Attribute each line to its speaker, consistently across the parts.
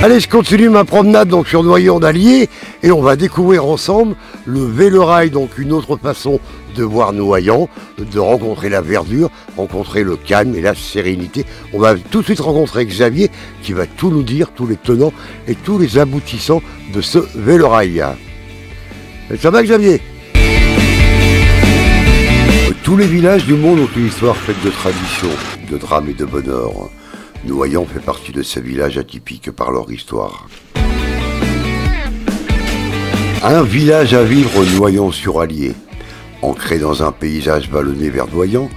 Speaker 1: Allez, je continue ma promenade donc sur Noyon d'Allier et on va découvrir ensemble le Vélorail, donc une autre façon de voir Noyon, de rencontrer la verdure, rencontrer le calme et la sérénité. On va tout de suite rencontrer Xavier qui va tout nous dire, tous les tenants et tous les aboutissants de ce Vélorail. Ça va Xavier? Tous les villages du monde ont une histoire faite de traditions, de drames et de bonheur. Noyon fait partie de ces villages atypiques par leur histoire. Un village à vivre, Noyon-sur-Allier. Ancré dans un paysage vallonné verdoyant,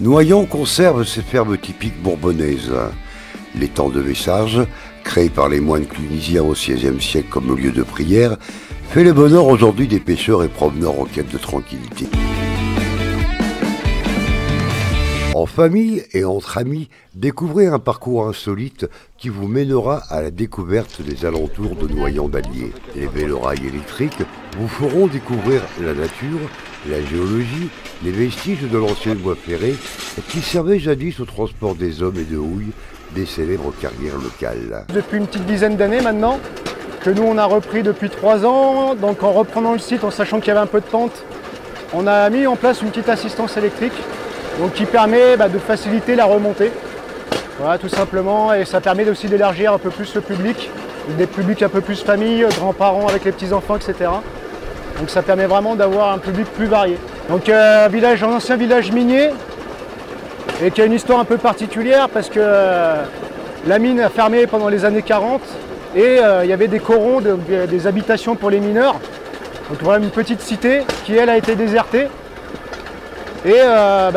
Speaker 1: Noyon conserve ses fermes typiques bourbonnaises. L'étang de Messarges, créé par les moines clunisiens au XVIe siècle comme lieu de prière, fait le bonheur aujourd'hui des pêcheurs et promeneurs en quête de tranquillité. En famille et entre amis, découvrez un parcours insolite qui vous mènera à la découverte des alentours de Noyon d'Allier. Les vélorails électriques vous feront découvrir la nature, la géologie, les vestiges de l'ancienne voie ferrée qui servaient jadis au transport des hommes et de houille des célèbres carrières locales.
Speaker 2: Depuis une petite dizaine d'années maintenant, que nous on a repris depuis 3 ans, donc en reprenant le site, en sachant qu'il y avait un peu de pente, on a mis en place une petite assistance électrique. Donc qui permet de faciliter la remontée, voilà tout simplement, et ça permet aussi d'élargir un peu plus le public, des publics un peu plus famille, grands-parents avec les petits-enfants, etc. Donc ça permet vraiment d'avoir un public plus varié. Donc un ancien village minier, et qui a une histoire un peu particulière parce que la mine a fermé pendant les années 40, et il y avait des corons, des habitations pour les mineurs. Donc voilà une petite cité qui elle a été désertée. Et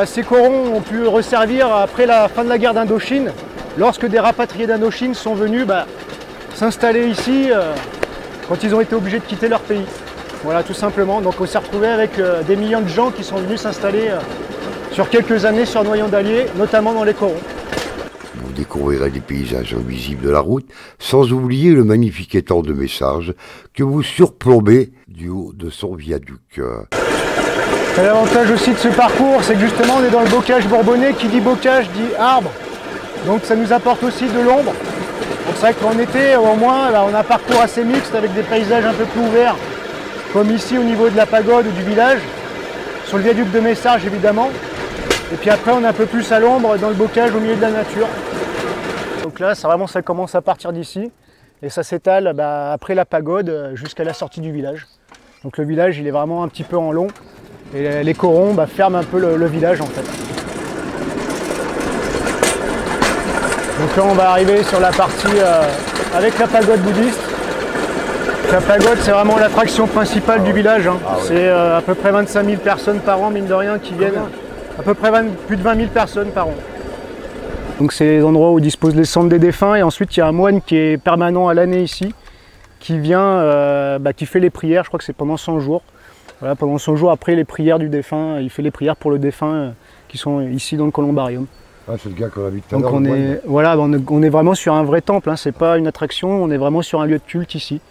Speaker 2: ces corons ont pu resservir après la fin de la guerre d'Indochine, lorsque des rapatriés d'Indochine sont venus s'installer ici quand ils ont été obligés de quitter leur pays. Voilà, tout simplement. Donc on s'est retrouvé avec des millions de gens qui sont venus s'installer sur quelques années sur Noyon d'Allier, notamment dans les corons.
Speaker 1: Vous découvrirez des paysages invisibles de la route, sans oublier le magnifique étang de Messarges que vous surplombez du haut de son viaduc.
Speaker 2: L'avantage aussi de ce parcours, c'est que justement on est dans le bocage bourbonnais. Qui dit bocage dit arbre, donc ça nous apporte aussi de l'ombre. C'est vrai qu'en été au moins on a un parcours assez mixte avec des paysages un peu plus ouverts, comme ici au niveau de la pagode ou du village, sur le viaduc de Messarges évidemment, et puis après on est un peu plus à l'ombre dans le bocage au milieu de la nature. Donc là ça commence à partir d'ici et ça s'étale après la pagode jusqu'à la sortie du village. Donc le village il est vraiment un petit peu en long. Et les corons ferment un peu le village en fait. Donc là on va arriver sur la partie avec la pagode bouddhiste. La pagode c'est vraiment l'attraction principale du village. C'est à peu près 25 000 personnes par an, mine de rien, qui viennent. À peu près plus de 20 000 personnes par an. Donc c'est les endroits où disposent les cendres des défunts et ensuite il y a un moine qui est permanent à l'année ici, qui vient, qui fait les prières, je crois que c'est pendant 100 jours. Voilà, pendant 100 jours après les prières du défunt, il fait les prières pour le défunt qui sont ici dans le columbarium.
Speaker 1: Ah, c'est le gars qu'on a vu tout à l'heure.
Speaker 2: Donc on est vraiment sur un vrai temple, c'est pas une attraction, on est vraiment sur un lieu de culte ici.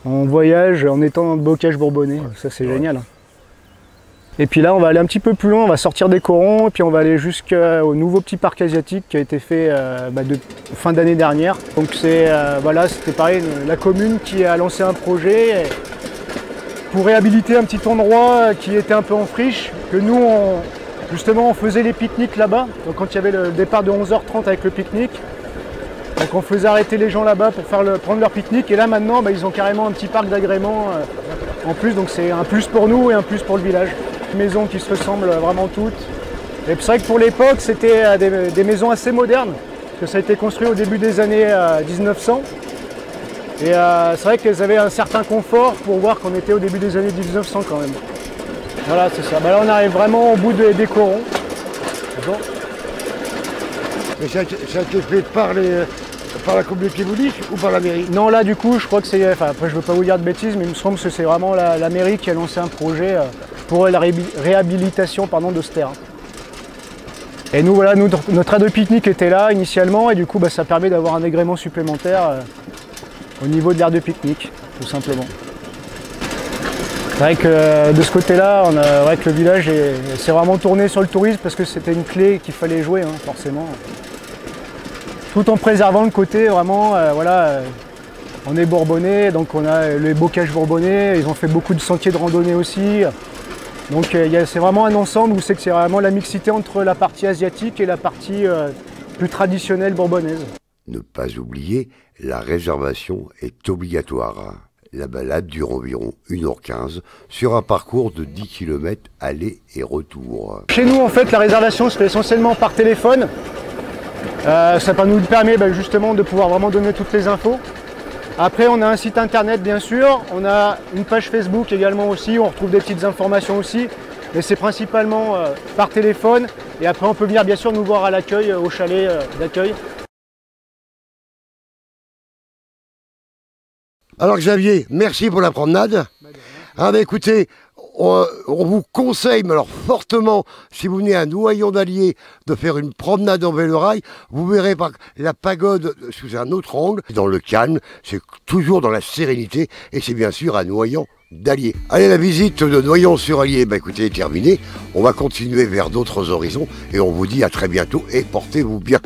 Speaker 2: On voyage en étant dans le bocage bourbonnais, ça c'est génial. Et puis là on va aller un petit peu plus loin, on va sortir des corons et puis on va aller jusqu'au nouveau petit parc asiatique qui a été fait de fin d'année dernière. Donc c'était pareil, la commune qui a lancé un projet pour réhabiliter un petit endroit qui était un peu en friche, que nous justement on faisait les pique-niques là-bas. Donc quand il y avait le départ de 11h30 avec le pique-nique, donc on faisait arrêter les gens là-bas pour prendre leur pique-nique. Et là maintenant ils ont carrément un petit parc d'agrément en plus, donc c'est un plus pour nous et un plus pour le village. Des maisons qui se ressemblent vraiment toutes. Et c'est vrai que pour l'époque c'était des maisons assez modernes, parce que ça a été construit au début des années 1900. Et c'est vrai qu'elles avaient un certain confort pour voir qu'on était au début des années 1900 quand même. Voilà, c'est ça. Là on arrive vraiment au bout des corons. Bon.
Speaker 1: Mais ça a été fait par la communauté bouddhiste ou par la mairie?
Speaker 2: Non, là du coup je crois que c'est... après je veux pas vous dire de bêtises, mais il me semble que c'est vraiment la mairie qui a lancé un projet pour la réhabilitation de ce terrain. Et nous voilà, notre aire de pique-nique était là initialement et du coup ça permet d'avoir un agrément supplémentaire au niveau de l'aire de pique-nique, tout simplement. C'est vrai que de ce côté-là, le village s'est vraiment tourné sur le tourisme parce que c'était une clé qu'il fallait jouer, forcément. Tout en préservant le côté vraiment On est bourbonnais, donc on a les bocages bourbonnais, ils ont fait beaucoup de sentiers de randonnée aussi. Donc c'est vraiment un ensemble où c'est vraiment la mixité entre la partie asiatique et la partie plus traditionnelle bourbonnaise.
Speaker 1: Ne pas oublier, la réservation est obligatoire. La balade dure environ 1h15 sur un parcours de 10 km aller et retour.
Speaker 2: Chez nous, en fait, la réservation se fait essentiellement par téléphone. Ça nous permet justement de pouvoir vraiment donner toutes les infos. Après, on a un site internet, bien sûr. On a une page Facebook également aussi. On retrouve des petites informations aussi. Mais c'est principalement par téléphone. Et après, on peut venir, bien sûr, nous voir à l'accueil, au chalet d'accueil.
Speaker 3: Alors Xavier, merci pour la promenade. Écoutez, on vous conseille, mais alors fortement, si vous venez à Noyon d'Allier, de faire une promenade en vélorail. Vous verrez la pagode sous un autre angle, dans le calme, c'est toujours dans la sérénité, et c'est bien sûr à Noyon d'Allier. Allez, la visite de Noyon-sur-Allier, écoutez, est terminée. On va continuer vers d'autres horizons, et on vous dit à très bientôt, et portez-vous bien.